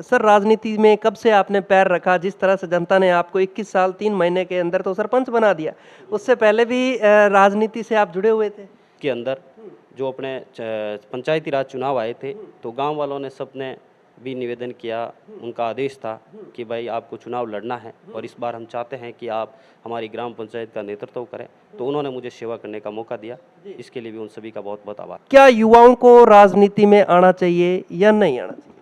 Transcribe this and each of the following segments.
Sir, राजनीति में कब से आपने पैर रखा? जिस तरह से जनता ने आपको 21 साल 3 महीने के अंदर तो सरपंच बना दिया, उससे पहले भी राजनीति से आप जुड़े हुए थे? के अंदर जो अपने पंचायती राज चुनाव आए थे, तो गांव वालों ने सबने भी निवेदन किया, उनका आदेश था कि भाई आपको चुनाव लड़ना है और इस बार हम चाहते हैं कि आप हमारी ग्राम पंचायत का नेतृत्व करें। तो उन्होंने मुझे सेवा करने का मौका दिया, इसके लिए भी उन सभी का बहुत बहुत आभार। क्या युवाओं को राजनीति में आना चाहिए या नहीं आना चाहिए?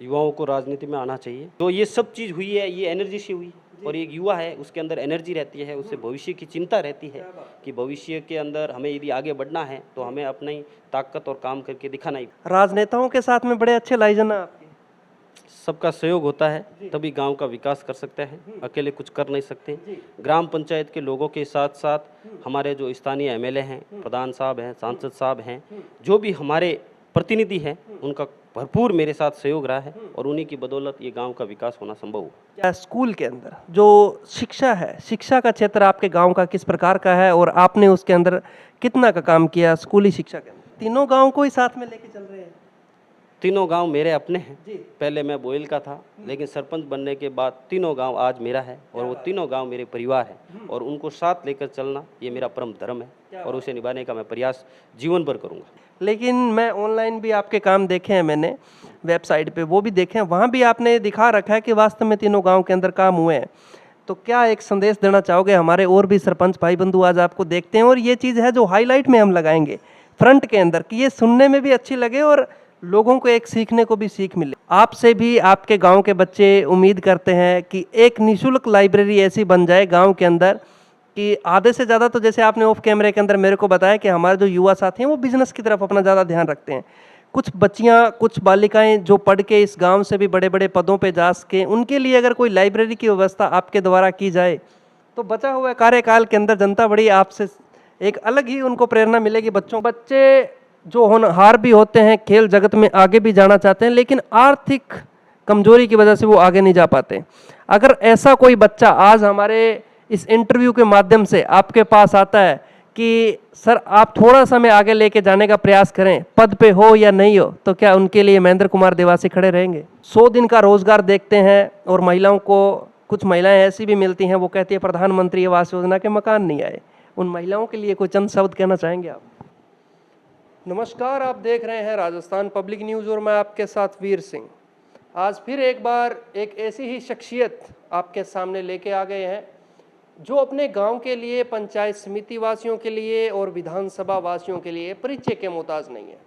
युवाओं को राजनीति में आना चाहिए। तो ये सब चीज़ हुई है, ये एनर्जी से हुई और एक युवा है, उसके अंदर एनर्जी रहती है, उससे भविष्य की चिंता रहती है कि भविष्य के अंदर हमें यदि आगे बढ़ना है तो हमें अपनी ताकत और काम करके दिखाना ही। राजनेताओं के साथ में बड़े अच्छे लाइजन है आपके। सबका सहयोग होता है तभी गांव का विकास कर सकते हैं, अकेले कुछ कर नहीं सकते। ग्राम पंचायत के लोगों के साथ साथ हमारे जो स्थानीय एमएलए हैं, प्रधान साहब हैं, सांसद साहब हैं, जो भी हमारे प्रतिनिधि हैं, उनका भरपूर मेरे साथ सहयोग रहा है और उन्हीं की बदौलत ये गांव का विकास होना संभव हुआ। क्या स्कूल के अंदर जो शिक्षा है, शिक्षा का क्षेत्र आपके गांव का किस प्रकार का है और आपने उसके अंदर कितना का काम किया स्कूली शिक्षा के अंदर? तीनों गांव को ही साथ में लेके चल रहे हैं? तीनों गांव मेरे अपने हैं। पहले मैं बोयल का था, लेकिन सरपंच बनने के बाद तीनों गांव आज मेरा है और वो तीनों गांव मेरे परिवार है और उनको साथ लेकर चलना ये मेरा परम धर्म है और उसे निभाने का मैं प्रयास जीवन भर करूंगा। लेकिन मैं ऑनलाइन भी आपके काम देखे हैं, मैंने वेबसाइट पे वो भी देखे हैं, वहाँ भी आपने दिखा रखा है कि वास्तव में तीनों गांव के अंदर काम हुए हैं। तो क्या एक संदेश देना चाहोगे? हमारे और भी सरपंच भाई बंधु आज आपको देखते हैं और ये चीज़ है जो हाईलाइट में हम लगाएंगे फ्रंट के अंदर कि ये सुनने में भी अच्छी लगे और लोगों को एक सीखने को भी सीख मिले। आपसे भी आपके गांव के बच्चे उम्मीद करते हैं कि एक निःशुल्क लाइब्रेरी ऐसी बन जाए गांव के अंदर कि आधे से ज़्यादा, तो जैसे आपने ऑफ कैमरे के अंदर मेरे को बताया कि हमारे जो युवा साथी हैं वो बिजनेस की तरफ अपना ज़्यादा ध्यान रखते हैं। कुछ बच्चियां, कुछ बालिकाएं जो पढ़ के इस गांव से भी बड़े बड़े पदों पे जा सकें, उनके लिए अगर कोई लाइब्रेरी की व्यवस्था आपके द्वारा की जाए तो बचा हुआ कार्यकाल के अंदर जनता बड़ी आपसे एक अलग ही उनको प्रेरणा मिलेगी। बच्चे जो होनहार भी होते हैं, खेल जगत में आगे भी जाना चाहते हैं, लेकिन आर्थिक कमजोरी की वजह से वो आगे नहीं जा पाते। अगर ऐसा कोई बच्चा आज हमारे इस इंटरव्यू के माध्यम से आपके पास आता है कि सर आप थोड़ा सा मैं आगे लेके जाने का प्रयास करें, पद पे हो या नहीं हो, तो क्या उनके लिए महेंद्र कुमार देवासी खड़े रहेंगे? 100 दिन का रोजगार देखते हैं और महिलाओं को, कुछ महिलाएं ऐसी भी मिलती हैं वो कहती है प्रधानमंत्री आवास योजना के मकान नहीं आए। उन महिलाओं के लिए कोई चंद शब्द कहना चाहेंगे आप? नमस्कार, आप देख रहे हैं राजस्थान पब्लिक न्यूज़ और मैं आपके साथ वीर सिंह। आज फिर एक बार एक ऐसी ही शख्सियत आपके सामने लेके आ गए हैं जो अपने गांव के लिए, पंचायत समिति वासियों के लिए और विधानसभा वासियों के लिए परिचय के मोहताज नहीं है।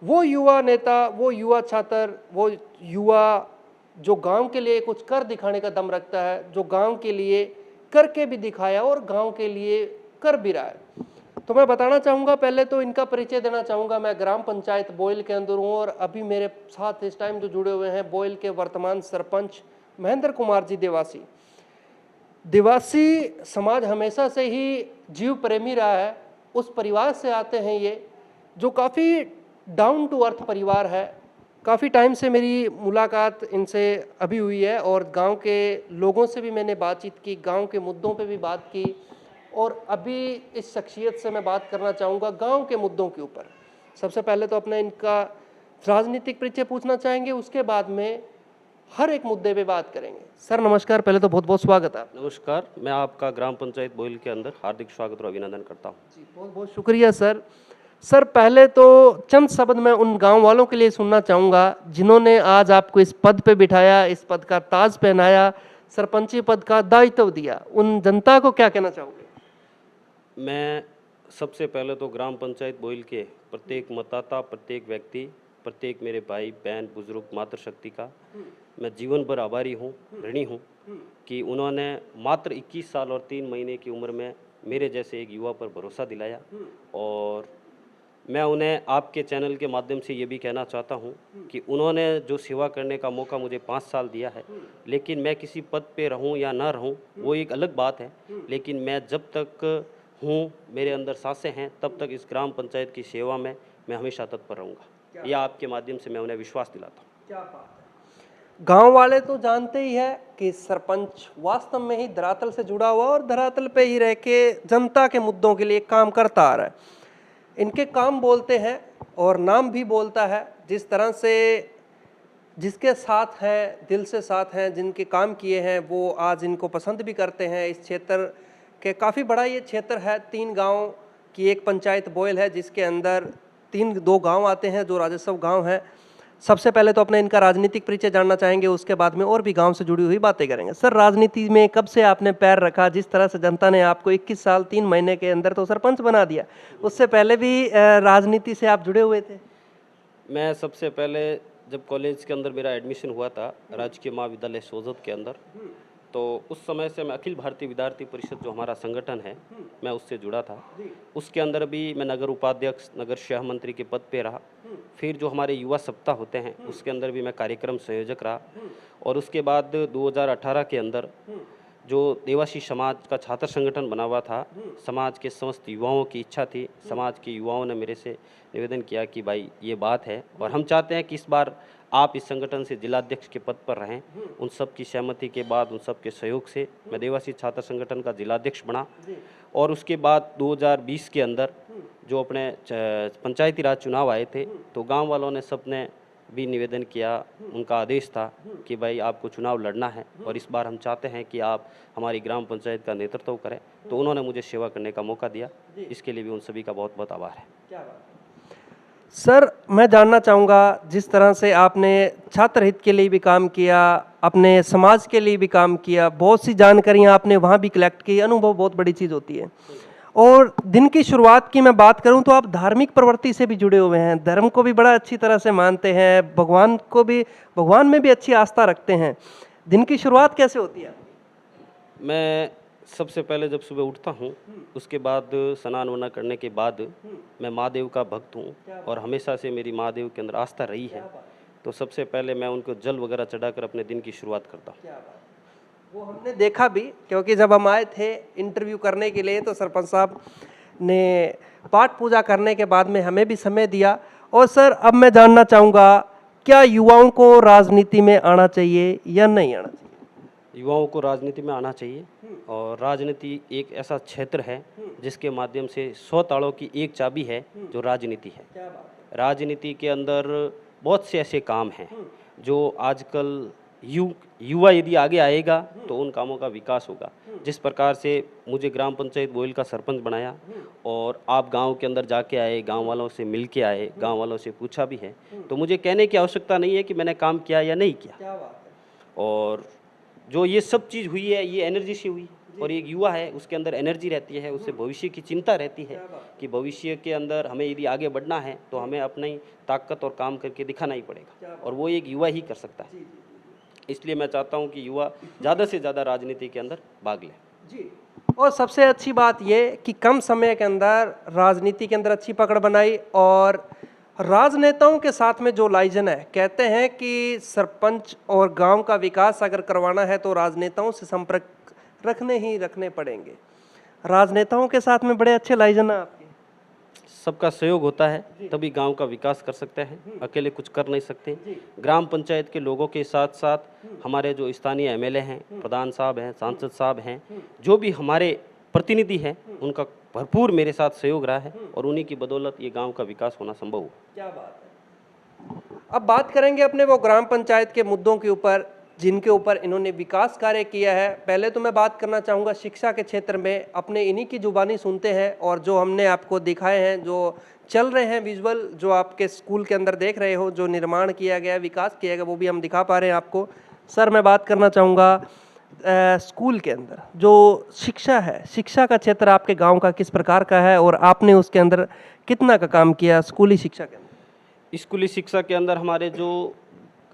वो युवा नेता, वो युवा छात्र, वो युवा जो गांव के लिए कुछ कर दिखाने का दम रखता है, जो गांव के लिए करके भी दिखाया और गांव के लिए कर भी रहा है। तो मैं बताना चाहूँगा, पहले तो इनका परिचय देना चाहूँगा। मैं ग्राम पंचायत बोयल के अंदर हूँ और अभी मेरे साथ इस टाइम जो जुड़े हुए हैं बोयल के वर्तमान सरपंच महेंद्र कुमार जी देवासी। देवासी समाज हमेशा से ही जीव प्रेमी रहा है, उस परिवार से आते हैं ये, जो काफ़ी डाउन टू अर्थ परिवार है। काफ़ी टाइम से मेरी मुलाकात इनसे अभी हुई है और गांव के लोगों से भी मैंने बातचीत की, गांव के मुद्दों पे भी बात की और अभी इस शख्सियत से मैं बात करना चाहूँगा गांव के मुद्दों के ऊपर। सबसे पहले तो अपने इनका राजनीतिक परिचय पूछना चाहेंगे, उसके बाद में हर एक मुद्दे पे बात करेंगे। सर नमस्कार, पहले तो बहुत बहुत स्वागत है। नमस्कार, मैं आपका ग्राम पंचायत बोयल के अंदर हार्दिक स्वागत और अभिनंदन करता हूँ। जी बहुत बहुत शुक्रिया सर। सर पहले तो चंद शब्द मैं उन गांव वालों के लिए सुनना चाहूँगा जिन्होंने आज आपको इस पद पे बिठाया, इस पद का ताज पहनाया, सरपंची पद का दायित्व दिया, उन जनता को क्या कहना चाहोगे? मैं सबसे पहले तो ग्राम पंचायत बोयल के प्रत्येक मतदाता, प्रत्येक व्यक्ति, प्रत्येक मेरे भाई बहन, बुजुर्ग, मातृशक्ति का मैं जीवन भर आभारी हूँ, ऋणी हूँ कि उन्होंने मात्र 21 साल और 3 महीने की उम्र में मेरे जैसे एक युवा पर भरोसा दिलाया। और मैं उन्हें आपके चैनल के माध्यम से ये भी कहना चाहता हूँ कि उन्होंने जो सेवा करने का मौका मुझे 5 साल दिया है, लेकिन मैं किसी पद पे रहूँ या ना रहूँ वो एक अलग बात है, लेकिन मैं जब तक हूँ, मेरे अंदर सांसें हैं, तब तक इस ग्राम पंचायत की सेवा में मैं हमेशा तत्पर रहूँगा। यह आपके माध्यम से मैं उन्हें विश्वास दिलाता हूँ। क्या बात है। गांव वाले तो जानते ही है कि सरपंच वास्तव में ही धरातल से जुड़ा हुआ और धरातल पे ही रह के जनता के मुद्दों के लिए काम करता आ रहा है। इनके काम बोलते हैं और नाम भी बोलता है। जिस तरह से जिसके साथ हैं, दिल से साथ हैं, जिनके काम किए हैं, वो आज इनको पसंद भी करते हैं। इस क्षेत्र के काफ़ी बड़ा ये क्षेत्र है, 3 गांव की एक पंचायत बोयल है, जिसके अंदर 2 गांव आते हैं जो राजस्व गांव हैं। सबसे पहले तो अपने इनका राजनीतिक परिचय जानना चाहेंगे, उसके बाद में और भी गांव से जुड़ी हुई बातें करेंगे। सर, राजनीति में कब से आपने पैर रखा? जिस तरह से जनता ने आपको 21 साल 3 महीने के अंदर तो सरपंच बना दिया, उससे पहले भी राजनीति से आप जुड़े हुए थे? मैं सबसे पहले जब कॉलेज के अंदर मेरा एडमिशन हुआ था राजकीय महाविद्यालय सोजत के अंदर, तो उस समय से मैं अखिल भारतीय विद्यार्थी परिषद जो हमारा संगठन है, मैं उससे जुड़ा था। उसके अंदर भी मैं नगर उपाध्यक्ष, नगर शहर मंत्री के पद पे रहा। फिर जो हमारे युवा सप्ताह होते हैं उसके अंदर भी मैं कार्यक्रम संयोजक रहा। और उसके बाद 2018 के अंदर जो देवासी समाज का छात्र संगठन बना हुआ था, समाज के समस्त युवाओं की इच्छा थी, समाज के युवाओं ने मेरे से निवेदन किया कि भाई ये बात है और हम चाहते हैं कि इस बार आप इस संगठन से जिलाध्यक्ष के पद पर रहें। उन सब की सहमति के बाद, उन सब के सहयोग से मैं देवासी छात्र संगठन का जिलाध्यक्ष बना। और उसके बाद 2020 के अंदर जो अपने पंचायती राज चुनाव आए थे, तो गांव वालों ने सबने भी निवेदन किया, उनका आदेश था कि भाई आपको चुनाव लड़ना है और इस बार हम चाहते हैं कि आप हमारी ग्राम पंचायत का नेतृत्व करें। तो उन्होंने मुझे सेवा करने का मौका दिया, इसके लिए भी उन सभी का बहुत बहुत आभार है। क्या बात है। सर, मैं जानना चाहूँगा, जिस तरह से आपने छात्र हित के लिए भी काम किया, अपने समाज के लिए भी काम किया, बहुत सी जानकारियाँ आपने वहाँ भी कलेक्ट की, अनुभव बहुत बड़ी चीज़ होती है। और दिन की शुरुआत की मैं बात करूं तो आप धार्मिक प्रवृत्ति से भी जुड़े हुए हैं, धर्म को भी बड़ा अच्छी तरह से मानते हैं, भगवान में भी अच्छी आस्था रखते हैं। दिन की शुरुआत कैसे होती है? मैं सबसे पहले जब सुबह उठता हूँ, उसके बाद स्नान वना करने के बाद मैं महादेव का भक्त हूँ और हमेशा से मेरी महादेव के अंदर आस्था रही है। तो सबसे पहले मैं उनको जल वगैरह चढ़ाकर अपने दिन की शुरुआत करता हूँ। वो हमने देखा भी, क्योंकि जब हम आए थे इंटरव्यू करने के लिए तो सरपंच साहब ने पाठ पूजा करने के बाद में हमें भी समय दिया। और सर, अब मैं जानना चाहूँगा, क्या युवाओं को राजनीति में आना चाहिए या नहीं आना चाहिए? युवाओं को राजनीति में आना चाहिए और राजनीति एक ऐसा क्षेत्र है जिसके माध्यम से 100 तालों की एक चाबी है जो राजनीति है। राजनीति के अंदर बहुत से ऐसे काम हैं जो आजकल युवा यदि आगे आएगा तो उन कामों का विकास होगा। जिस प्रकार से मुझे ग्राम पंचायत बोयल का सरपंच बनाया और आप गांव के अंदर जाके आए, गांव वालों से मिल के आए, गांव वालों से पूछा भी है, तो मुझे कहने की आवश्यकता नहीं है कि मैंने काम किया या नहीं किया। और जो ये सब चीज़ हुई है, ये एनर्जी से हुई। और एक युवा है, उसके अंदर एनर्जी रहती है, उससे भविष्य की चिंता रहती है कि भविष्य के अंदर हमें यदि आगे बढ़ना है तो हमें अपनी ताकत और काम करके दिखाना ही पड़ेगा, और वो एक युवा ही कर सकता है। इसलिए मैं चाहता हूं कि युवा ज़्यादा से ज़्यादा राजनीति के अंदर भाग लें। जी। और सबसे अच्छी बात ये कि कम समय के अंदर राजनीति के अंदर अच्छी पकड़ बनाई, और राजनेताओं के साथ में जो लाइजन है, कहते हैं कि सरपंच और गांव का विकास अगर करवाना है तो राजनेताओं से संपर्क रखने पड़ेंगे। राजनेताओं के साथ में बड़े अच्छे लाइजन है आपके। सबका सहयोग होता है तभी गांव का विकास कर सकते हैं, अकेले कुछ कर नहीं सकते। ग्राम पंचायत के लोगों के साथ साथ हमारे जो स्थानीय एमएलए हैं, प्रधान साहब हैं, सांसद साहब हैं, जो भी हमारे प्रतिनिधि हैं, उनका भरपूर मेरे साथ सहयोग रहा है और उन्हीं की बदौलत ये गांव का विकास होना संभव हुआ। क्या बात है। अब बात करेंगे अपने वो ग्राम पंचायत के मुद्दों के ऊपर जिनके ऊपर इन्होंने विकास कार्य किया है। पहले तो मैं बात करना चाहूँगा शिक्षा के क्षेत्र में, अपने इन्हीं की जुबानी सुनते हैं और जो हमने आपको दिखाए हैं, जो चल रहे हैं विजुअल, जो आपके स्कूल के अंदर देख रहे हो, जो निर्माण किया गया, विकास किया गया, वो भी हम दिखा पा रहे हैं आपको। सर, मैं बात करना चाहूँगा स्कूल के अंदर जो शिक्षा है, शिक्षा का क्षेत्र आपके गांव का किस प्रकार का है और आपने उसके अंदर कितना का काम किया स्कूली शिक्षा के अंदर? स्कूली शिक्षा के अंदर हमारे जो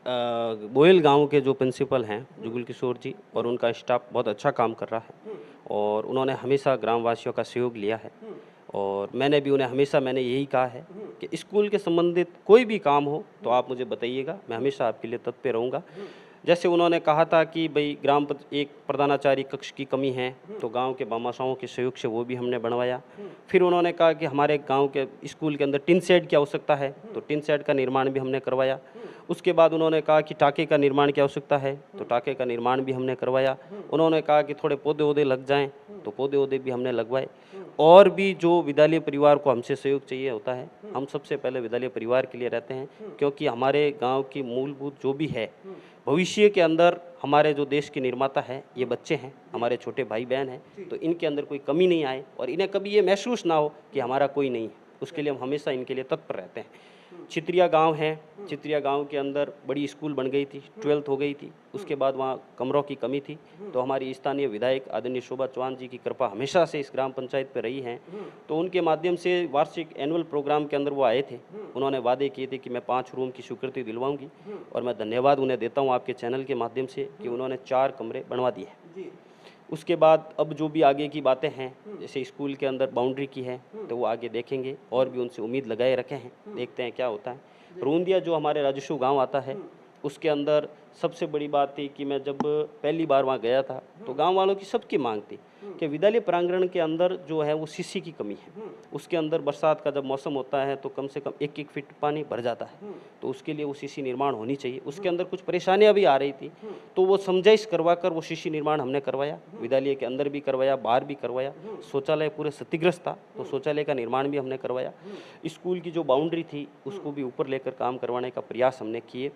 बोयल गांव के जो प्रिंसिपल हैं जुगल किशोर जी, और उनका स्टाफ बहुत अच्छा काम कर रहा है और उन्होंने हमेशा ग्रामवासियों का सहयोग लिया है। और मैंने भी उन्हें हमेशा यही कहा है कि स्कूल के संबंधित कोई भी काम हो तो आप मुझे बताइएगा, मैं हमेशा आपके लिए तत्पर रहूँगा। जैसे उन्होंने कहा था कि भाई एक प्रधानाचार्य कक्ष की कमी है, तो गांव के भामाशाहों के सहयोग से वो भी हमने बनवाया। फिर उन्होंने कहा कि हमारे गांव के स्कूल के अंदर टिन शेड की आवश्यकता है, तो टिन शेड का निर्माण भी हमने करवाया। उसके बाद उन्होंने कहा कि टाके का निर्माण की आवश्यकता है, तो टाके का निर्माण भी हमने करवाया। उन्होंने कहा कि थोड़े पौधे वौधे लग जाएं, तो पौधे वौधे भी हमने लगवाए। और भी जो विद्यालय परिवार को हमसे सहयोग चाहिए होता है, हम सबसे पहले विद्यालय परिवार के लिए रहते हैं, क्योंकि हमारे गांव की मूलभूत जो भी है, भविष्य के अंदर हमारे जो देश के निर्माता है ये बच्चे हैं, हमारे छोटे भाई बहन हैं, तो इनके अंदर कोई कमी नहीं आए और इन्हें कभी ये महसूस ना हो कि हमारा कोई नहीं है, उसके लिए हम हमेशा इनके लिए तत्पर रहते हैं। चित्रिया गांव है, चित्रिया गांव के अंदर बड़ी स्कूल बन गई थी, 12th हो गई थी, उसके बाद वहाँ कमरों की कमी थी, तो हमारी स्थानीय विधायक आदरणीय शोभा चौहान जी की कृपा हमेशा से इस ग्राम पंचायत पर रही है, तो उनके माध्यम से वार्षिक एनुअल प्रोग्राम के अंदर वो आए थे, उन्होंने वादे किए थे कि मैं 5 रूम की स्वीकृति दिलवाऊंगी और मैं धन्यवाद उन्हें देता हूँ आपके चैनल के माध्यम से कि उन्होंने 4 कमरे बनवा दिए हैं। उसके बाद अब जो भी आगे की बातें हैं, जैसे स्कूल के अंदर बाउंड्री की है तो वो आगे देखेंगे और भी उनसे उम्मीद लगाए रखे हैं, देखते हैं क्या होता है। रूंदिया जो हमारे राजस्व गांव आता है उसके अंदर सबसे बड़ी बात थी कि मैं जब पहली बार वहाँ गया था तो गांव वालों की सबकी मांग थी कि विद्यालय प्रांगण के अंदर जो है वो सीसी की कमी है, उसके अंदर बरसात का जब मौसम होता है तो कम से कम 1-1 फीट पानी भर जाता है, तो उसके लिए वो सीसी निर्माण होनी चाहिए। उसके अंदर कुछ परेशानियां भी आ रही थी, तो वो समझाइश करवा कर वो सीसी निर्माण हमने करवाया, विद्यालय के अंदर भी करवाया, बाहर भी करवाया। शौचालय पूरे क्षतिग्रस्त था तो शौचालय का निर्माण भी हमने करवाया। स्कूल की जो बाउंड्री थी उसको भी ऊपर लेकर काम करवाने का प्रयास हमने किए।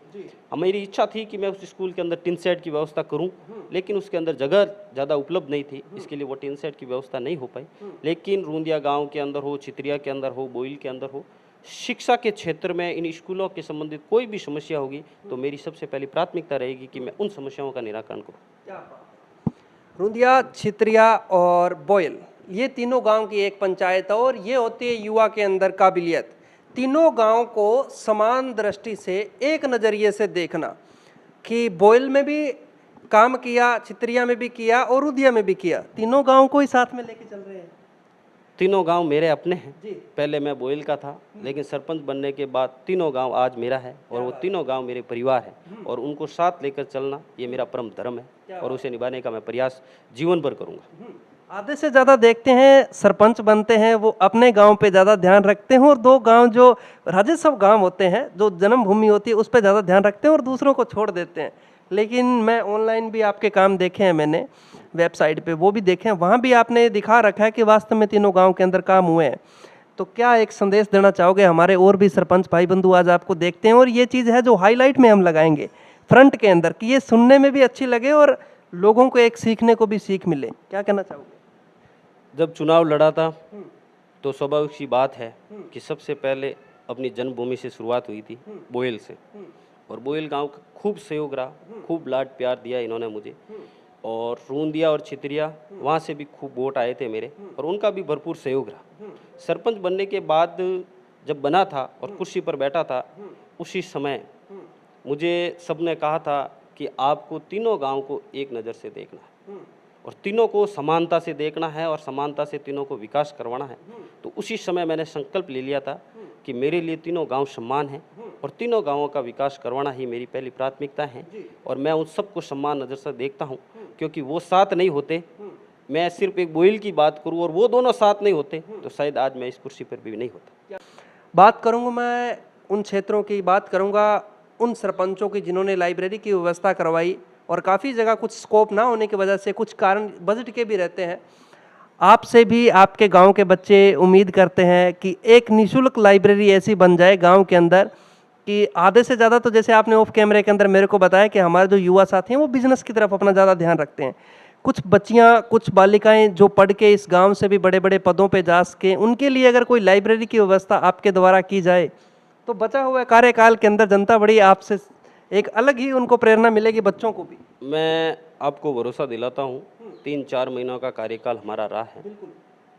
हमारी इच्छा थी कि मैं उस स्कूल के अंदर टिन शेड की व्यवस्था करूं, लेकिन उसके अंदर जगह ज़्यादा उपलब्ध नहीं थी, इसके लिए वो टिन शेड की व्यवस्था नहीं हो पाई। लेकिन रूंदिया गांव के अंदर हो, चित्रिया के अंदर हो, बोइल के अंदर हो, शिक्षा के क्षेत्र में इन स्कूलों के संबंधित कोई भी समस्या होगी तो मेरी सबसे पहली प्राथमिकता रहेगी कि मैं उन समस्याओं का निराकरण करूँ। रूंदिया, छित्रिया और बोयल, ये तीनों गांव की एक पंचायत है और ये होती है युवा के अंदर काबिलियत। तीनों गांव को समान दृष्टि से एक नज़रिए से देखना कि बोयल में भी काम किया, चित्रिया में भी किया और रूंदिया में भी किया, तीनों गांव को ही साथ में लेके चल रहे हैं। तीनों गांव मेरे अपने हैं। जी। पहले मैं बोइल का था, लेकिन सरपंच बनने के बाद तीनों गांव आज मेरा है और वो तीनों गांव मेरे परिवार है और उनको साथ लेकर चलना ये मेरा परम धर्म है और उसे निभाने का मैं प्रयास जीवन भर करूंगा। आधे से ज़्यादा देखते हैं सरपंच बनते हैं वो अपने गांव पे ज़्यादा ध्यान रखते हैं और 2 गांव जो राजस्व गांव होते हैं, जो जन्मभूमि होती है, उस पर ज़्यादा ध्यान रखते हैं और दूसरों को छोड़ देते हैं। लेकिन मैं ऑनलाइन भी आपके काम देखे हैं, मैंने वेबसाइट पे वो भी देखे हैं, वहाँ भी आपने दिखा रखा है कि वास्तव में तीनों गांव के अंदर काम हुए हैं। तो क्या एक संदेश देना चाहोगे? हमारे और भी सरपंच भाई बंधु आज आपको देखते हैं और ये चीज़ है जो हाईलाइट में हम लगाएंगे फ्रंट के अंदर कि ये सुनने में भी अच्छी लगे और लोगों को एक सीखने को भी सीख मिले। क्या कहना चाहोगे? जब चुनाव लड़ा था तो स्वाभाविक सी बात है कि सबसे पहले अपनी जन्मभूमि से शुरुआत हुई थी, बोयल से, और बोयल गांव का खूब सहयोग रहा, खूब लाड प्यार दिया इन्होंने मुझे। और रूंदिया और छित्रिया वहाँ से भी खूब वोट आए थे मेरे और उनका भी भरपूर सहयोग रहा। सरपंच बनने के बाद जब बना था और कुर्सी पर बैठा था, उसी समय मुझे सबने कहा था कि आपको तीनों गांव को एक नज़र से देखना है और तीनों को समानता से देखना है और समानता से तीनों को विकास करवाना है। तो उसी समय मैंने संकल्प ले लिया था कि मेरे लिए तीनों गांव सम्मान है और तीनों गांवों का विकास करवाना ही मेरी पहली प्राथमिकता है और मैं उन सबको सम्मान नज़र से देखता हूं, क्योंकि वो साथ नहीं होते, मैं सिर्फ एक बोइल की बात करूं और वो दोनों साथ नहीं होते तो शायद आज मैं इस कुर्सी पर भी नहीं होता। बात करूंगा मैं उन क्षेत्रों की, बात करूंगा उन सरपंचों की जिन्होंने लाइब्रेरी की व्यवस्था करवाई और काफ़ी जगह कुछ स्कोप ना होने की वजह से कुछ कारण बजट के भी रहते हैं। आपसे भी आपके गांव के बच्चे उम्मीद करते हैं कि एक निःशुल्क लाइब्रेरी ऐसी बन जाए गांव के अंदर कि आधे से ज़्यादा, तो जैसे आपने ऑफ कैमरे के अंदर मेरे को बताया कि हमारे जो युवा साथी हैं वो बिजनेस की तरफ अपना ज़्यादा ध्यान रखते हैं। कुछ बच्चियां, कुछ बालिकाएं जो पढ़ के इस गांव से भी बड़े बड़े पदों पे जा सके, उनके लिए अगर कोई लाइब्रेरी की व्यवस्था आपके द्वारा की जाए तो बचा हुआ कार्यकाल के अंदर जनता बड़ी आपसे एक अलग ही उनको प्रेरणा मिलेगी, बच्चों को भी। मैं आपको भरोसा दिलाता हूँ, 3-4 महीनों का कार्यकाल हमारा रहा है।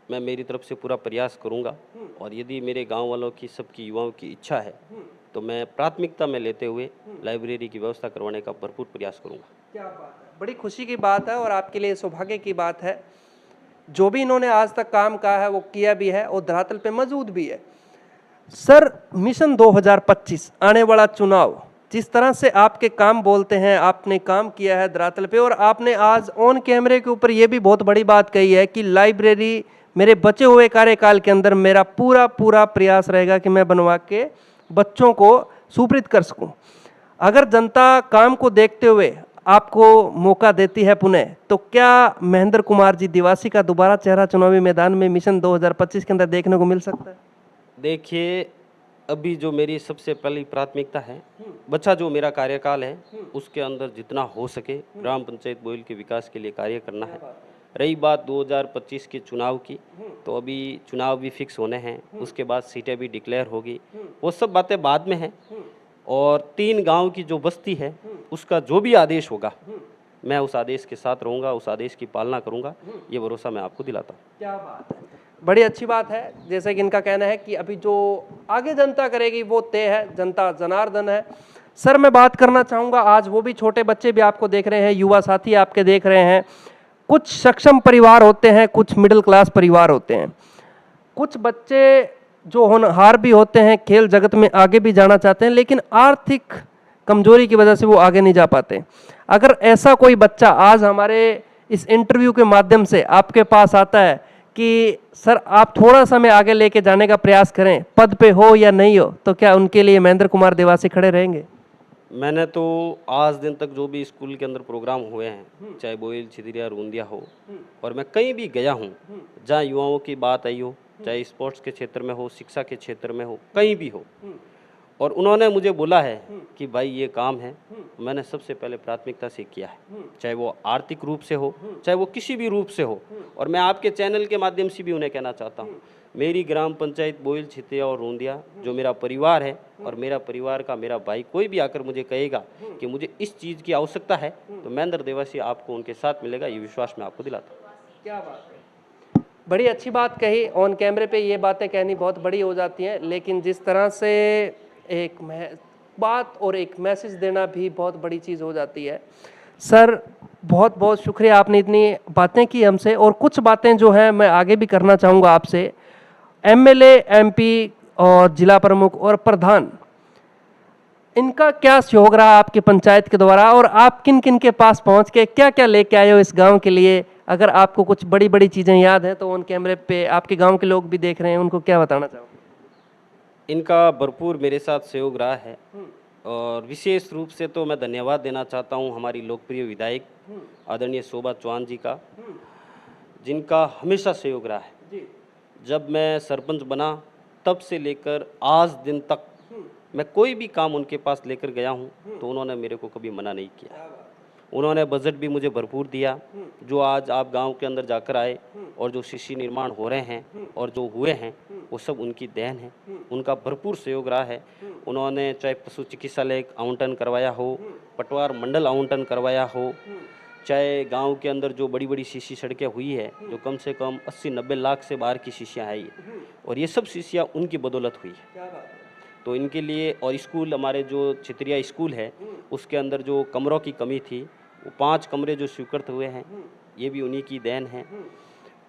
मैं मेरी तरफ से पूरा प्रयास करूँगा और यदि मेरे गांव वालों की, सबकी युवाओं की इच्छा है तो मैं प्राथमिकता में लेते हुए लाइब्रेरी की व्यवस्था करवाने का भरपूर प्रयास करूँगा। क्या बात है, बड़ी खुशी की बात है और आपके लिए सौभाग्य की बात है। जो भी इन्होंने आज तक काम कहा है वो किया भी है और धरातल पे मौजूद भी है। सर, मिशन 2025 आने वाला चुनाव, जिस तरह से आपके काम बोलते हैं, आपने काम किया है धरातल पे और आपने आज ऑन कैमरे के ऊपर ये भी बहुत बड़ी बात कही है कि लाइब्रेरी मेरे बचे हुए कार्यकाल के अंदर मेरा पूरा पूरा प्रयास रहेगा कि मैं बनवा के बच्चों को सुपुर्द कर सकूं। अगर जनता काम को देखते हुए आपको मौका देती है पुनः, तो क्या महेंद्र कुमार जी दिवासी का दोबारा चेहरा चुनावी मैदान में मिशन 2025 के अंदर देखने को मिल सकता है? देखिए, अभी जो मेरी सबसे पहली प्राथमिकता है, बचा जो मेरा कार्यकाल है उसके अंदर जितना हो सके ग्राम पंचायत बोइल के विकास के लिए कार्य करना है। रही बात 2025 के चुनाव की, तो अभी चुनाव भी फिक्स होने हैं, उसके बाद सीटें भी डिक्लेयर होगी, वो सब बातें बाद में हैं। और 3 गांव की जो बस्ती है उसका जो भी आदेश होगा मैं उस आदेश के साथ रहूँगा, उस आदेश की पालना करूँगा, ये भरोसा मैं आपको दिलाता हूँ। क्या बात है, बड़ी अच्छी बात है। जैसे कि इनका कहना है कि अभी जो आगे जनता करेगी वो तय है, जनता जनार्दन है। सर मैं बात करना चाहूँगा, आज वो भी छोटे बच्चे भी आपको देख रहे हैं, युवा साथी आपके देख रहे हैं, कुछ सक्षम परिवार होते हैं, कुछ मिडिल क्लास परिवार होते हैं, कुछ बच्चे जो होनहार भी होते हैं, खेल जगत में आगे भी जाना चाहते हैं, लेकिन आर्थिक कमजोरी की वजह से वो आगे नहीं जा पाते। अगर ऐसा कोई बच्चा आज हमारे इस इंटरव्यू के माध्यम से आपके पास आता है कि सर आप थोड़ा सा मैं आगे लेके जाने का प्रयास करें, पद पे हो या नहीं हो, तो क्या उनके लिए महेंद्र कुमार देवासी खड़े रहेंगे? मैंने तो आज दिन तक जो भी स्कूल के अंदर प्रोग्राम हुए हैं, चाहे बोइल, छिदिरिया, रूंदिया हो, और मैं कहीं भी गया हूँ जहाँ युवाओं की बात आई हो, चाहे स्पोर्ट्स के क्षेत्र में हो, शिक्षा के क्षेत्र में हो, कहीं भी हो, और उन्होंने मुझे बोला है कि भाई ये काम है, मैंने सबसे पहले प्राथमिकता से किया है, चाहे वो आर्थिक रूप से हो, चाहे वो किसी भी रूप से हो। और मैं आपके चैनल के माध्यम से भी उन्हें कहना चाहता हूँ, मेरी ग्राम पंचायत बोइल, छितिया और रूंदिया जो मेरा परिवार है, और मेरा परिवार का मेरा भाई कोई भी आकर मुझे कहेगा कि मुझे इस चीज़ की आवश्यकता है, तो महेंद्र देवासी आपको उनके साथ मिलेगा, ये विश्वास मैं आपको दिलाता हूँ। क्या बात है, बड़ी अच्छी बात कही। ऑन कैमरे पे ये बातें कहनी बहुत बड़ी हो जाती हैं, लेकिन जिस तरह से एक बात और एक मैसेज देना भी बहुत बड़ी चीज़ हो जाती है। सर बहुत बहुत शुक्रिया, आपने इतनी बातें की हमसे, और कुछ बातें जो हैं मैं आगे भी करना चाहूँगा आपसे। एमएलए, एमपी और जिला प्रमुख और प्रधान, इनका क्या सहयोग रहा आपकी पंचायत के द्वारा, और आप किन किन के पास पहुंच के क्या क्या लेके आए हो इस गांव के लिए? अगर आपको कुछ बड़ी बड़ी चीज़ें याद हैं तो ऑन कैमरे पे आपके गांव के लोग भी देख रहे हैं, उनको क्या बताना चाहोगे? इनका भरपूर मेरे साथ सहयोग रहा है, और विशेष रूप से तो मैं धन्यवाद देना चाहता हूं हमारी लोकप्रिय विधायक आदरणीय शोभा चौहान जी का, जिनका हमेशा सहयोग रहा है। जब मैं सरपंच बना तब से लेकर आज दिन तक मैं कोई भी काम उनके पास लेकर गया हूं तो उन्होंने मेरे को कभी मना नहीं किया। उन्होंने बजट भी मुझे भरपूर दिया। जो आज आप गांव के अंदर जाकर आए और जो शिशु निर्माण हो रहे हैं और जो हुए हैं वो सब उनकी देन है, उनका भरपूर सहयोग रहा है। उन्होंने चाहे पशु चिकित्सालय आवंटन करवाया हो, पटवार मंडल आवंटन करवाया हो, चाहे गांव के अंदर जो बड़ी बड़ी शिशि सड़कें हुई है जो कम से कम 80-90 लाख से बाहर की शिशियाँ हैं, और ये सब शिशियाँ उनकी बदौलत हुई है। तो इनके लिए, और स्कूल हमारे जो छितरिया स्कूल है उसके अंदर जो कमरों की कमी थी वो 5 कमरे जो स्वीकृत हुए हैं ये भी उन्हीं की देन है,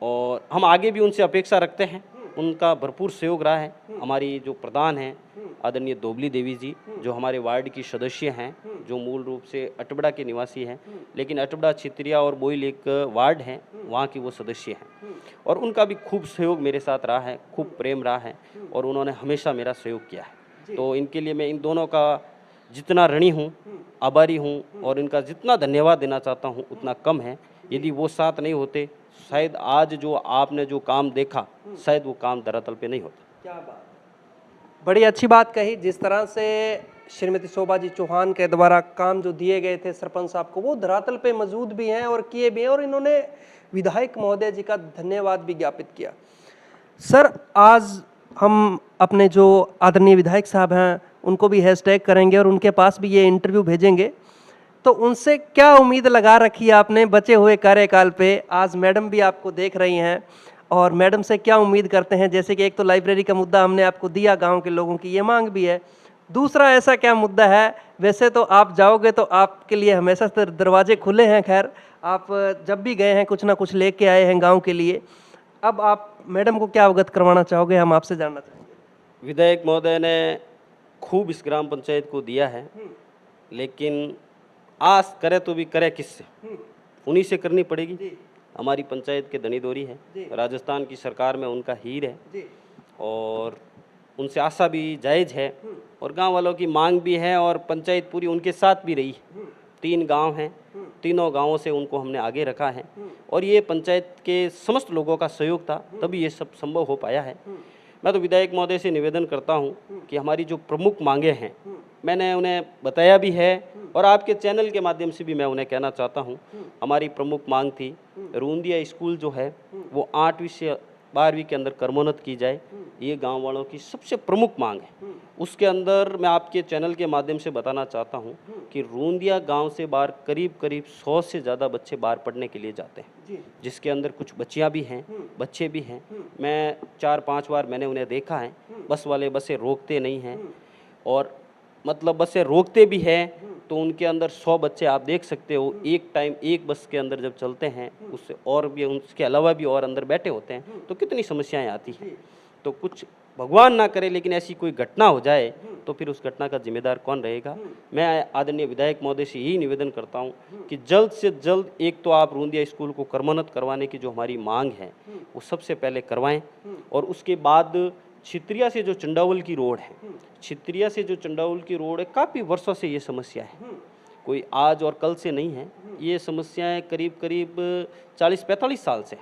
और हम आगे भी उनसे अपेक्षा रखते हैं। उनका भरपूर सहयोग रहा है। हमारी जो प्रधान हैं आदरणीय दोबली देवी जी, जो हमारे वार्ड की सदस्य हैं, जो मूल रूप से अटबड़ा के निवासी हैं, लेकिन अटबड़ा, छितरिया और बोइल एक वार्ड हैं, वहाँ की वो सदस्य हैं, और उनका भी खूब सहयोग मेरे साथ रहा है, खूब प्रेम रहा है, और उन्होंने हमेशा मेरा सहयोग किया है। तो इनके लिए मैं इन दोनों का जितना ऋणी हूँ, आभारी हूँ, और इनका जितना धन्यवाद देना चाहता हूँ उतना कम है। यदि वो साथ नहीं होते शायद आज जो आपने जो काम देखा शायद वो काम धरातल पे नहीं होता। क्या बात, बड़ी अच्छी बात कही। जिस तरह से श्रीमती शोभा जी चौहान के द्वारा काम जो दिए गए थे सरपंच साहब को, वो धरातल पे मौजूद भी हैं और किए भी हैं, और इन्होंने विधायक महोदय जी का धन्यवाद भी ज्ञापित किया। सर आज हम अपने जो आदरणीय विधायक साहब हैं उनको भी हैशटैग करेंगे और उनके पास भी ये इंटरव्यू भेजेंगे, तो उनसे क्या उम्मीद लगा रखी है आपने बचे हुए कार्यकाल पे? आज मैडम भी आपको देख रही हैं, और मैडम से क्या उम्मीद करते हैं? जैसे कि एक तो लाइब्रेरी का मुद्दा हमने आपको दिया, गांव के लोगों की ये मांग भी है, दूसरा ऐसा क्या मुद्दा है? वैसे तो आप जाओगे तो आपके लिए हमेशा से दरवाजे खुले हैं, खैर आप जब भी गए हैं कुछ ना कुछ लेके आए हैं गाँव के लिए। अब आप मैडम को क्या अवगत करवाना चाहोगे, हम आपसे जानना चाहेंगे। विधायक महोदय ने खूब इस ग्राम पंचायत को दिया है, लेकिन आस करे तो भी करे किससे? उन्हीं से करनी पड़ेगी। हमारी पंचायत के धनी दोरी है, राजस्थान की सरकार में उनका हीर है, और उनसे आशा भी जायज़ है, और गांव वालों की मांग भी है, और पंचायत पूरी उनके साथ भी रही। 3 गांव हैं, तीनों गांवों से उनको हमने आगे रखा है और ये पंचायत के समस्त लोगों का सहयोग था, तभी ये सब संभव हो पाया है। मैं तो विधायक महोदय से निवेदन करता हूँ कि हमारी जो प्रमुख मांगे हैं मैंने उन्हें बताया भी है और आपके चैनल के माध्यम से भी मैं उन्हें कहना चाहता हूँ। हमारी प्रमुख मांग थी रूंदिया स्कूल जो है वो 8वीं से 12वीं के अंदर क्रमोन्नत की जाए, ये गांव वालों की सबसे प्रमुख मांग है। उसके अंदर मैं आपके चैनल के माध्यम से बताना चाहता हूं कि रूंदिया गांव से बाहर करीब 100 से ज़्यादा बच्चे बाहर पढ़ने के लिए जाते हैं, जिसके अंदर कुछ बच्चियां भी हैं, बच्चे भी हैं। मैं 4-5 बार मैंने उन्हें देखा है, बस वाले बसें रोकते नहीं हैं और मतलब बसें रोकते भी हैं तो उनके अंदर 100 बच्चे आप देख सकते हो एक टाइम एक बस के अंदर जब चलते हैं, उससे और भी उसके अलावा भी और अंदर बैठे होते हैं तो कितनी समस्याएं आती हैं। तो कुछ भगवान ना करे लेकिन ऐसी कोई घटना हो जाए तो फिर उस घटना का जिम्मेदार कौन रहेगा। मैं आदरणीय विधायक महोदय से यही निवेदन करता हूं कि जल्द से जल्द एक तो आप रूंदिया स्कूल को क्रमोन्नत करवाने की जो हमारी मांग है वो सबसे पहले करवाएं और उसके बाद छित्रिया से जो चंडावल की रोड है, छित्रिया से जो चंडावल की रोड है, काफ़ी वर्षों से ये समस्या है, कोई आज और कल से नहीं है, ये समस्याएं करीब 40-45 साल से।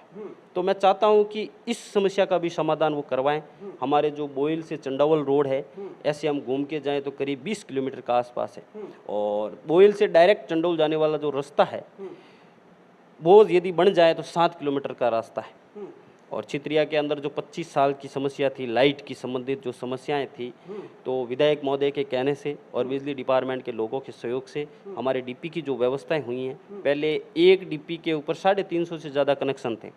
तो मैं चाहता हूं कि इस समस्या का भी समाधान वो करवाएं। हमारे जो बोयल से चंडावल रोड है, ऐसे हम घूम के जाएं तो करीब 20 किलोमीटर का आसपास है और बोयल से डायरेक्ट चंडावल जाने वाला जो रास्ता है वो यदि बन जाए तो 7 किलोमीटर का रास्ता है। और छित्रिया के अंदर जो 25 साल की समस्या थी, लाइट की संबंधित जो समस्याएं थी, तो विधायक महोदय के कहने से और बिजली डिपार्टमेंट के लोगों के सहयोग से हमारे डीपी की जो व्यवस्थाएं हुई हैं, पहले एक डीपी के ऊपर 350 से ज़्यादा कनेक्शन थे,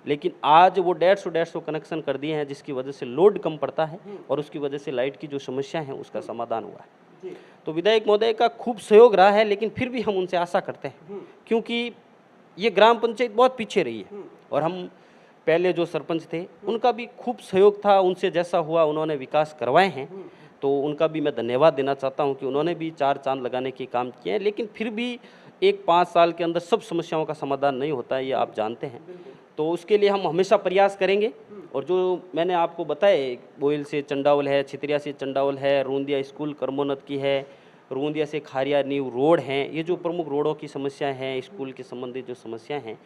लेकिन आज वो 150 कनेक्शन कर दिए हैं, जिसकी वजह से लोड कम पड़ता है और उसकी वजह से लाइट की जो समस्या है उसका समाधान हुआ है। तो विधायक महोदय का खूब सहयोग रहा है, लेकिन फिर भी हम उनसे आशा करते हैं क्योंकि ये ग्राम पंचायत बहुत पीछे रही है और हम पहले जो सरपंच थे उनका भी खूब सहयोग था, उनसे जैसा हुआ उन्होंने विकास करवाए हैं, तो उनका भी मैं धन्यवाद देना चाहता हूं कि उन्होंने भी 4 चांद लगाने के काम किए हैं, लेकिन फिर भी 1-5 साल के अंदर सब समस्याओं का समाधान नहीं होता है, ये आप जानते हैं। तो उसके लिए हम हमेशा प्रयास करेंगे और जो मैंने आपको बताया बोयल से चंडावल है, छित्रिया से चंडावल है, रूंदिया स्कूल क्रमोन्नत की है, रूंदिया से खारिया नीव रोड हैं, ये जो प्रमुख रोडों की समस्या हैं, स्कूल के संबंधित जो समस्या हैं,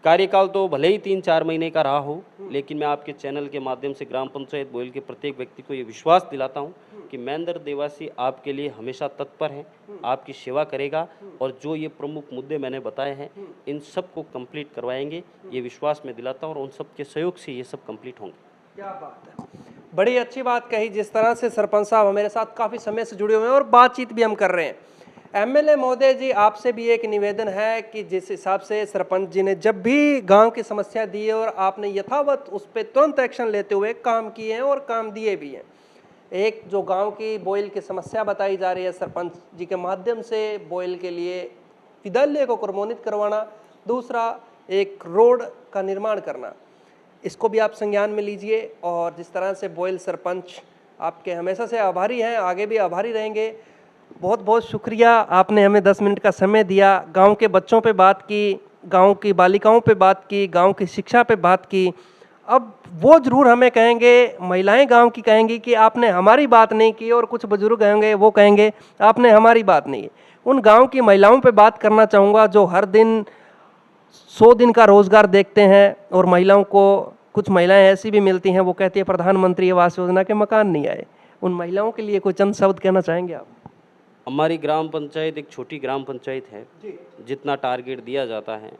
कार्यकाल तो भले ही 3-4 महीने का रहा हो, लेकिन मैं आपके चैनल के माध्यम से ग्राम पंचायत बोयल के प्रत्येक व्यक्ति को ये विश्वास दिलाता हूँ कि महेंद्र देवासी आपके लिए हमेशा तत्पर है, आपकी सेवा करेगा और जो ये प्रमुख मुद्दे मैंने बताए हैं इन सब को कंप्लीट करवाएंगे, ये विश्वास मैं दिलाता हूँ और उन सब के सहयोग से ये सब कंप्लीट होंगे। क्या बात है, बड़ी अच्छी बात कही। जिस तरह से सरपंच साहब मेरे साथ काफ़ी समय से जुड़े हुए हैं और बातचीत भी हम कर रहे हैं। एमएलए महोदय जी, आपसे भी एक निवेदन है कि जिस हिसाब से सरपंच जी ने जब भी गांव की समस्या दी है और आपने यथावत उस पर तुरंत एक्शन लेते हुए काम किए हैं और काम दिए भी हैं। एक जो गांव की बोयल की समस्या बताई जा रही है सरपंच जी के माध्यम से, बोयल के लिए विद्यालय को क्रमोन्नत करवाना, दूसरा एक रोड का निर्माण करना, इसको भी आप संज्ञान में लीजिए। और जिस तरह से बोयल सरपंच आपके हमेशा से आभारी हैं, आगे भी आभारी रहेंगे। बहुत बहुत शुक्रिया, आपने हमें 10 मिनट का समय दिया, गांव के बच्चों पे बात की, गांव की बालिकाओं पे बात की, गांव की शिक्षा पे बात की। अब वो ज़रूर हमें कहेंगे, महिलाएं गांव की कहेंगी कि आपने हमारी बात नहीं की, और कुछ बुजुर्ग होंगे वो कहेंगे आपने हमारी बात नहीं की। उन गांव की महिलाओं पे बात करना चाहूँगा जो हर दिन 100 दिन का रोज़गार देखते हैं और महिलाओं को, कुछ महिलाएं ऐसी भी मिलती हैं वो कहती है प्रधानमंत्री आवास योजना के मकान नहीं आए। उन महिलाओं के लिए कोई चंद शब्द कहना चाहेंगे आप? हमारी ग्राम पंचायत एक छोटी ग्राम पंचायत है, जितना टारगेट दिया जाता है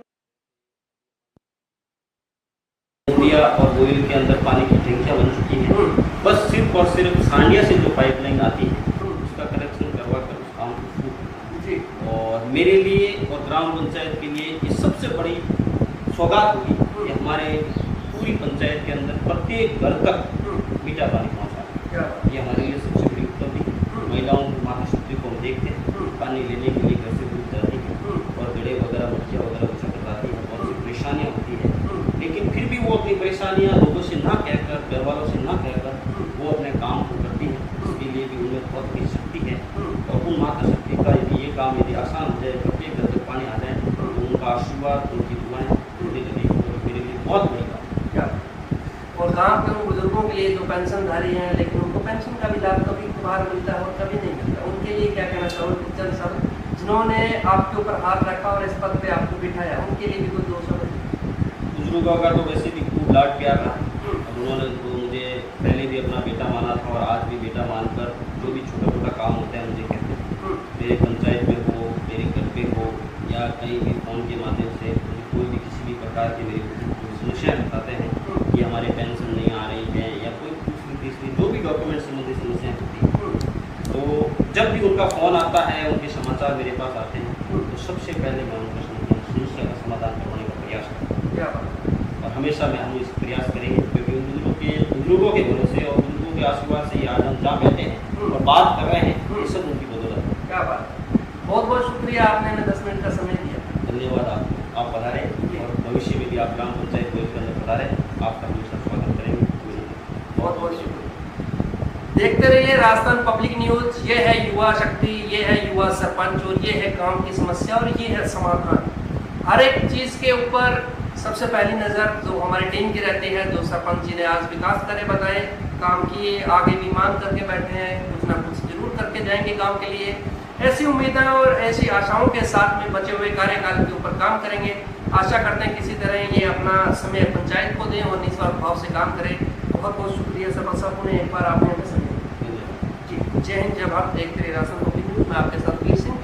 दिया और बोयल के अंदर पानी की टंकियाँ बन चुकी हैं, बस सिर्फ और सिर्फ सांडिया से जो पाइपलाइन आती है उसका कनेक्शन करवा कर उस काम को, और मेरे लिए और ग्राम पंचायत के लिए ये सबसे बड़ी सौगात होगी कि हमारे पूरी पंचायत के अंदर प्रत्येक घर तक मीठा पानी पहुँचा। ये हमारे लिए सबसे बड़ी उपलब्धि। महिलाओं की माता शक्ति को हम देखते हैं, पानी लेने के लिए घर से दूर जाती है और गड़े वगैरह मटकियाँ वगैरह उछल कराती है, बहुत सी परेशानियाँ होती है, लेकिन फिर भी वो अपनी परेशानियाँ लोगों से ना कहकर, घर वालों से ना कहकर वो अपने काम को करती है। इसके लिए भी उनमें बहुत बड़ी शक्ति है और उन माता शक्ति का यदि ये काम यदि आसान हो जाए, प्रत्येक घर तक पानी आ जाए, तो उनका आशीर्वाद, उनकी दुआएं मुझे लगी और मेरे लिए बहुत बड़ी बात है। और गांव के उन बुजुर्गों के लिए जो पेंशनधारी हैं लेकिन उनको पेंशन का भी लाभ कभी बाहर मिलता है और कभी नहीं मिलता, उनके लिए क्या कहना चाहोगे? चंद शब्द जिन्होंने आपके ऊपर हाथ रखा और इस पद पे आपको बिठाया, उनके लिए भी कुछ 2 शब्द? बुजुर्गों का तो वैसे भी खूब लाड प्यार रहा। अब उन्होंने तो मुझे पहले भी अपना बेटा माना था और आज भी बेटा मानकर जो भी छोटा छोटा काम होता है मुझे कहते हैं। मेरे पंचायत में हो, मेरे घर पे हो, या कहीं भी फ़ोन के माध्यम से मुझे कोई भी किसी भी प्रकार की मेरी समस्या बताते हैं कि हमारे पेंशन नहीं आ रही है या कोई दूसरी तीसरी जो भी डॉक्यूमेंट संबंधी समस्याएं होती हैं, तो जब भी उनका फ़ोन आता है, उनके समाचार मेरे पास आते हैं, तो सबसे पहले मैं उनका समस्या का समाधान करवाने का प्रयास करता हूँ। क्या बात। और हमेशा में हम इस प्रयास करेंगे, क्योंकि उन बुजुर्गों के भरोसे और बुजुर्गों के आशीर्वाद से ही आज हम जहाँ बैठे हैं और बात कर रहे हैं, ये सब उनकी बदौलत है। क्या बात। बहुत बहुत शुक्रिया, आपने हमें 10 मिनट का समय दिया। धन्यवाद आपको। आप पधारें और भविष्य में भी आप ग्राम पंचायत बोल के अंदर पधारें, आपका हमेशा स्वागत करेंगे। बहुत बहुत शुक्रिया। देखते रहिए राजस्थान पब्लिक न्यूज़। ये है युवा शक्ति, ये है युवा सरपंच और ये है गांव की समस्या और ये है समाधान। हर एक चीज़ के ऊपर सबसे पहली नज़र जो हमारी टीम की रहती है, जो सरपंच जी ने आज विकास करे बताए, काम किए, आगे भी मांग करके बैठे हैं, कुछ ना कुछ जरूर करके जाएंगे गांव के लिए। ऐसी उम्मीदें और ऐसी आशाओं के साथ में बचे हुए कार्यकाल के ऊपर काम करेंगे। आशा करते हैं किसी तरह ये अपना समय पंचायत को दें और निस्वार्थ भाव से काम करें। बहुत बहुत शुक्रिया सरपंच साहब, पुनः एक बार आपने हमें समय दिया। जी, जय हिंद, जय भारत। देखते रहिए राजस्थान पब्लिक न्यूज़। मैं आपके साथ वीर सिंह।